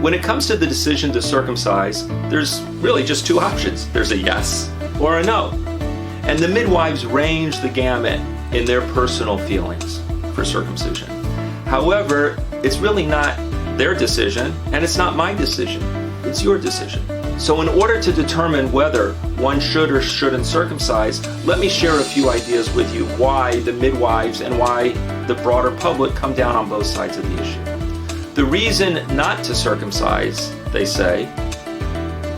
When it comes to the decision to circumcise, there's really just two options. There's a yes or a no. And the midwives range the gamut in their personal feelings for circumcision. However, it's really not their decision, and it's not my decision. It's your decision. So in order to determine whether one should or shouldn't circumcise, let me share a few ideas with you why the midwives and why the broader public come down on both sides of the issue. The reason not to circumcise, they say,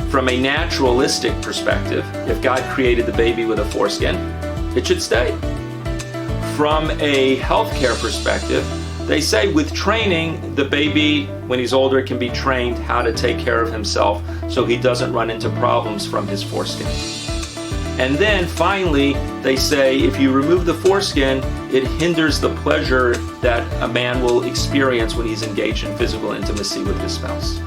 from a naturalistic perspective, if God created the baby with a foreskin, it should stay. From a healthcare perspective, they say with training, the baby, when he's older, can be trained how to take care of himself so he doesn't run into problems from his foreskin. And then finally, they say if you remove the foreskin, it hinders the pleasure that a man will experience when he's engaged in physical intimacy with his spouse.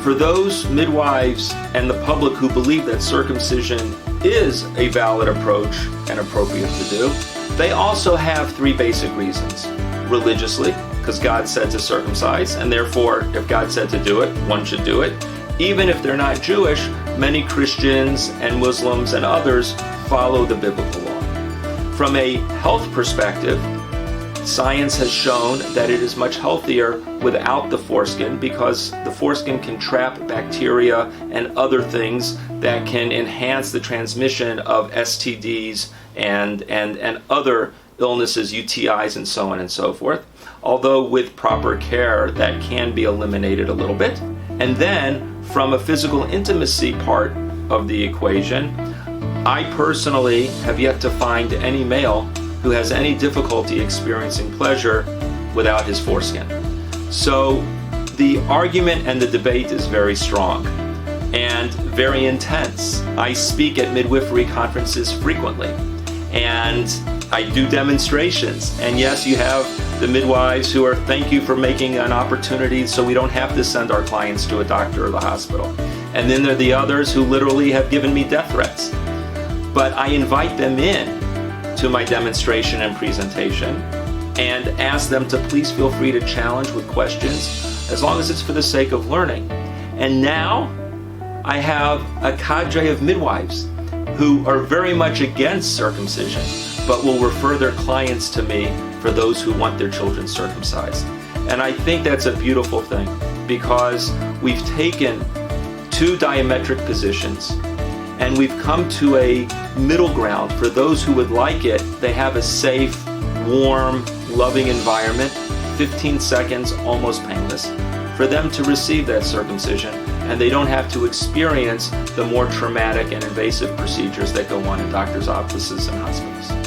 For those midwives and the public who believe that circumcision is a valid approach and appropriate to do, they also have three basic reasons. Religiously, because God said to circumcise, and therefore, if God said to do it, one should do it. Even if they're not Jewish, many Christians and Muslims and others follow the biblical law. From a health perspective, science has shown that it is much healthier without the foreskin because the foreskin can trap bacteria and other things that can enhance the transmission of STDs and other illnesses, UTIs, and so on and so forth. Although with proper care, that can be eliminated a little bit. And then from a physical intimacy part of the equation, I personally have yet to find any male who has any difficulty experiencing pleasure without his foreskin. So the argument and the debate is very strong and very intense. I speak at midwifery conferences frequently, and I do demonstrations. And yes, you have the midwives who are, thank you for making an opportunity so we don't have to send our clients to a doctor or the hospital. And then there are the others who literally have given me death threats. But I invite them in to my demonstration and presentation and ask them to please feel free to challenge with questions as long as it's for the sake of learning. And now I have a cadre of midwives who are very much against circumcision, but will refer their clients to me for those who want their children circumcised. And I think that's a beautiful thing because we've taken two diametric positions and we've come to a middle ground. For those who would like it, they have a safe, warm, loving environment, 15 seconds, almost painless, for them to receive that circumcision, and they don't have to experience the more traumatic and invasive procedures that go on in doctors' offices and hospitals.